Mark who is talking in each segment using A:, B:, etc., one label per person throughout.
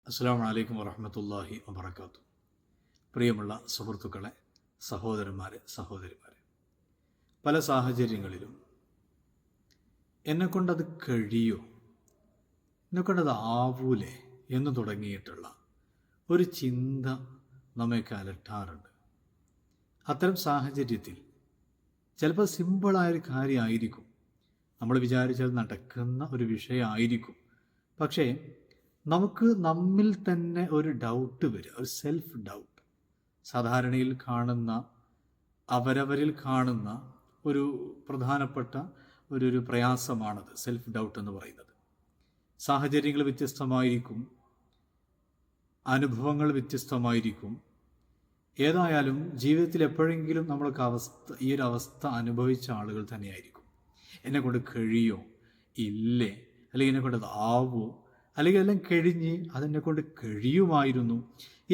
A: അസ്സലാമു അലൈക്കും വറഹ്മത്തുള്ളാഹി വബറകാതുഹു. പ്രിയമുള്ള സുഹൃത്തുക്കളെ, സഹോദരന്മാരെ, സഹോദരിമാരെ, പല സാഹചര്യങ്ങളിലും എന്നെക്കൊണ്ടത് കഴിയോ, എന്നെക്കൊണ്ടത് ആവൂലേ എന്ന് തുടങ്ങിയിട്ടുള്ള ഒരു ചിന്ത നമ്മയൊക്കെ അലട്ടാറുണ്ട്. അത്തരം സാഹചര്യത്തിൽ ചിലപ്പോൾ സിമ്പിളായൊരു കാര്യമായിരിക്കും, നമ്മൾ വിചാരിച്ചാൽ നടക്കുന്ന ഒരു വിഷയമായിരിക്കും. പക്ഷേ നമുക്ക് നമ്മിൽ തന്നെ ഒരു ഡൗട്ട് വരിക, ഒരു സെൽഫ് ഡൗട്ട്. സാധാരണയിൽ കാണുന്ന, അവരവരിൽ കാണുന്ന ഒരു പ്രധാനപ്പെട്ട ഒരു പ്രയാസമാണത് സെൽഫ് ഡൗട്ട് എന്ന് പറയുന്നത്. സാഹചര്യങ്ങൾ വ്യത്യസ്തമായിരിക്കും, അനുഭവങ്ങൾ വ്യത്യസ്തമായിരിക്കും. ഏതായാലും ജീവിതത്തിൽ എപ്പോഴെങ്കിലും നമ്മൾക്ക് ഈ ഒരു അവസ്ഥ അനുഭവിച്ച ആളുകൾ തന്നെയായിരിക്കും. എന്നെക്കൊണ്ട് കഴിയോ, ഇല്ലേ, അല്ലെങ്കിൽ എന്നെക്കൊണ്ട് അത് ആവോ, അല്ലെങ്കിൽ എല്ലാം കഴിഞ്ഞ് അതെന്നെക്കൊണ്ട് കഴിയുമായിരുന്നു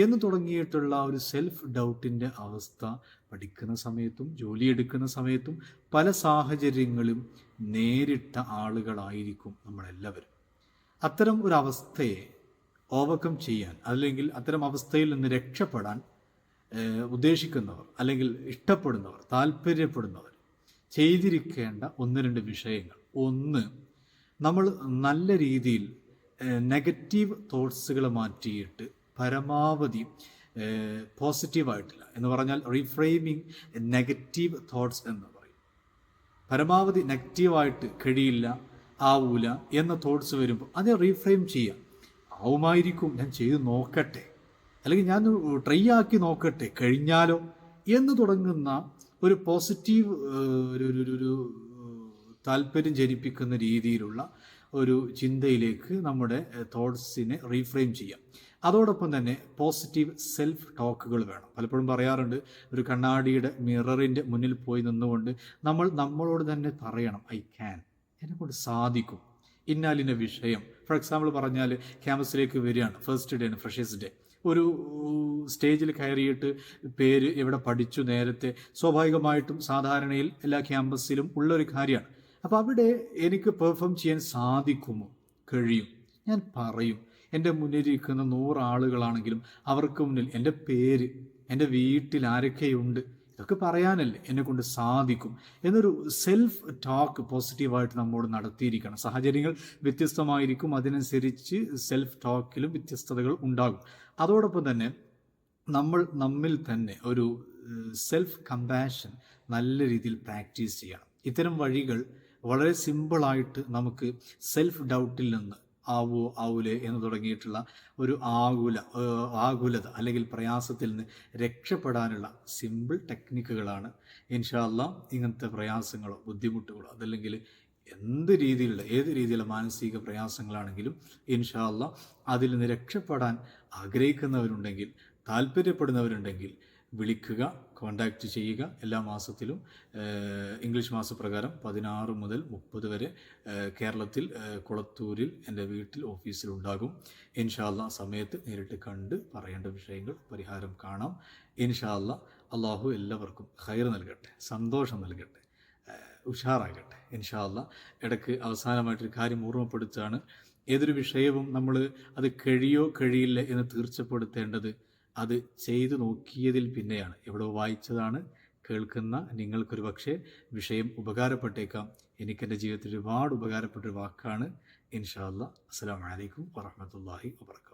A: എന്ന് തുടങ്ങിയിട്ടുള്ള ഒരു സെൽഫ് ഡൗട്ടിൻ്റെ അവസ്ഥ പഠിക്കുന്ന സമയത്തും ജോലിയെടുക്കുന്ന സമയത്തും പല സാഹചര്യങ്ങളും നേരിട്ട ആളുകളായിരിക്കും നമ്മളെല്ലാവരും. അത്തരം ഒരു അവസ്ഥയെ ഓവർകം ചെയ്യാൻ, അല്ലെങ്കിൽ അത്തരം അവസ്ഥയിൽ നിന്ന് രക്ഷപ്പെടാൻ ഉദ്ദേശിക്കുന്നവർ, അല്ലെങ്കിൽ ഇഷ്ടപ്പെടുന്നവർ, താല്പര്യപ്പെടുന്നവർ ചെയ്തിരിക്കേണ്ട ഒന്ന് രണ്ട് വിഷയങ്ങൾ. ഒന്ന്, നമ്മൾ നല്ല രീതിയിൽ നെഗറ്റീവ് തോട്ട്സുകൾ മാറ്റിയിട്ട് പരമാവധി പോസിറ്റീവായിട്ടില്ല എന്ന് പറഞ്ഞാൽ റീഫ്രെയിമിങ് നെഗറ്റീവ് തോട്ട്സ് എന്ന് പറയും. പരമാവധി നെഗറ്റീവായിട്ട് കഴിയില്ല, ആവൂല എന്ന തോട്ട്സ് വരുമ്പോൾ അത് റീഫ്രെയിം ചെയ്യാം. ആവുമായിരിക്കും, ഞാൻ ചെയ്ത് നോക്കട്ടെ, അല്ലെങ്കിൽ ഞാൻ ട്രൈ ആക്കി നോക്കട്ടെ, കഴിഞ്ഞാലോ എന്ന് തുടങ്ങുന്ന ഒരു പോസിറ്റീവ് ഒരു താല്പര്യം ജനിപ്പിക്കുന്ന രീതിയിലുള്ള ഒരു ചിന്തയിലേക്ക് നമ്മുടെ തോട്ട്സിനെ റീഫ്രെയിം ചെയ്യാം. അതോടൊപ്പം തന്നെ പോസിറ്റീവ് സെൽഫ് ടോക്കുകൾ വേണം. പലപ്പോഴും പറയാറുണ്ട്, ഒരു കണ്ണാടിയുടെ മിററിൻ്റെ മുന്നിൽ പോയി നിന്നുകൊണ്ട് നമ്മളോട് തന്നെ പറയണം, ഐ ക്യാൻ, എന്നെക്കൊണ്ട് സാധിക്കും, ഇന്നാലിൻ്റെ വിഷയം. ഫോർ എക്സാമ്പിൾ പറഞ്ഞാൽ, ക്യാമ്പസിലേക്ക് വരികയാണ്, ഫസ്റ്റ് ഡേ ആണ്, ഫ്രഷേഴ്സ് ഡേ. ഒരു സ്റ്റേജിൽ കയറിയിട്ട് പേര് എവിടെ പഠിച്ചു നേരത്തെ, സ്വാഭാവികമായിട്ടും സാധാരണയിൽ എല്ലാ ക്യാമ്പസിലും ഉള്ളൊരു കാര്യമാണ്. അപ്പോൾ അവിടെ എനിക്ക് പെർഫോം ചെയ്യാൻ സാധിക്കുമോ, കഴിയും, ഞാൻ പറയും. എൻ്റെ മുന്നിലിരിക്കുന്ന 100 ആളുകളാണെങ്കിലും അവർക്ക് മുന്നിൽ എൻ്റെ പേര്, എൻ്റെ വീട്ടിൽ ആരൊക്കെയുണ്ട്, ഇതൊക്കെ പറയാനല്ലേ, എന്നെക്കൊണ്ട് സാധിക്കും എന്നൊരു സെൽഫ് ടോക്ക് പോസിറ്റീവായിട്ട് നമ്മോട് നടത്തിയിരിക്കണം. സാഹചര്യങ്ങൾ വ്യത്യസ്തമായിരിക്കും, അതിനനുസരിച്ച് സെൽഫ് ടോക്കിലും വ്യത്യസ്തതകൾ ഉണ്ടാകും. അതോടൊപ്പം തന്നെ നമ്മിൽ തന്നെ ഒരു സെൽഫ് കമ്പാഷൻ നല്ല രീതിയിൽ പ്രാക്ടീസ് ചെയ്യണം. ഇത്തരം വഴികൾ വളരെ സിമ്പിളായിട്ട് നമുക്ക് സെൽഫ് ഡൗട്ടിൽ നിന്ന് ആവൂലേ എന്ന് തുടങ്ങിയിട്ടുള്ള ഒരു ആകുലത അല്ലെങ്കിൽ പ്രയാസത്തിൽ നിന്ന് രക്ഷപ്പെടാനുള്ള സിമ്പിൾ ടെക്നിക്കുകളാണ്. ഇൻഷാ അല്ലാഹ് ഇങ്ങനത്തെ പ്രയാസങ്ങളോ ബുദ്ധിമുട്ടുകളോ അതല്ലെങ്കിൽ ഏത് രീതിയിലുള്ള മാനസിക പ്രയാസങ്ങളാണെങ്കിലും ഇൻഷാ അല്ലാഹ് അതിൽ നിന്ന് രക്ഷപ്പെടാൻ ആഗ്രഹിക്കുന്നവരുണ്ടെങ്കിൽ, താല്പര്യപ്പെടുന്നവരുണ്ടെങ്കിൽ വിളിക്കുക, കോണ്ടാക്റ്റ് ചെയ്യുക. എല്ലാ മാസത്തിലും ഇംഗ്ലീഷ് മാസപ്രകാരം 16 മുതൽ 30 വരെ കേരളത്തിൽ കുളത്തൂരിൽ എൻ്റെ വീട്ടിൽ ഓഫീസിലുണ്ടാകും. ഇൻഷാ അല്ലാഹ് സമയത്ത് നേരിട്ട് കണ്ട് പറയേണ്ട വിഷയങ്ങൾ പരിഹാരം കാണാം. ഇൻഷാ അല്ലാഹ് അള്ളാഹു എല്ലാവർക്കും ഖൈർ നൽകട്ടെ, സന്തോഷം നൽകട്ടെ, ഉഷാറാകട്ടെ. ഇൻഷാ അല്ലാഹ് ഇടയ്ക്ക് അവസാനമായിട്ടൊരു കാര്യം ഓർമ്മപ്പെടുത്തുകയാണ്. ഏതൊരു വിഷയവും നമ്മൾ അത് കഴിയില്ല എന്ന് തീർച്ചപ്പെടുത്തേണ്ടത് അത് ചെയ്തു നോക്കിയതിൽ പിന്നെയാണ്. എവിടെയോ വായിച്ചതാണ്, കേൾക്കുന്ന നിങ്ങൾക്കൊരു പക്ഷേ വിഷയം ഉപകാരപ്പെട്ടേക്കാം. എനിക്കെൻ്റെ ജീവിതത്തിൽ ഒരുപാട് ഉപകാരപ്പെട്ടൊരു വാക്കാണ്. ഇൻഷാ അല്ലാഹ്. അസ്സലാമു അലൈക്കും വറഹ്മത്തുള്ളാഹി വബറകാതുഹു.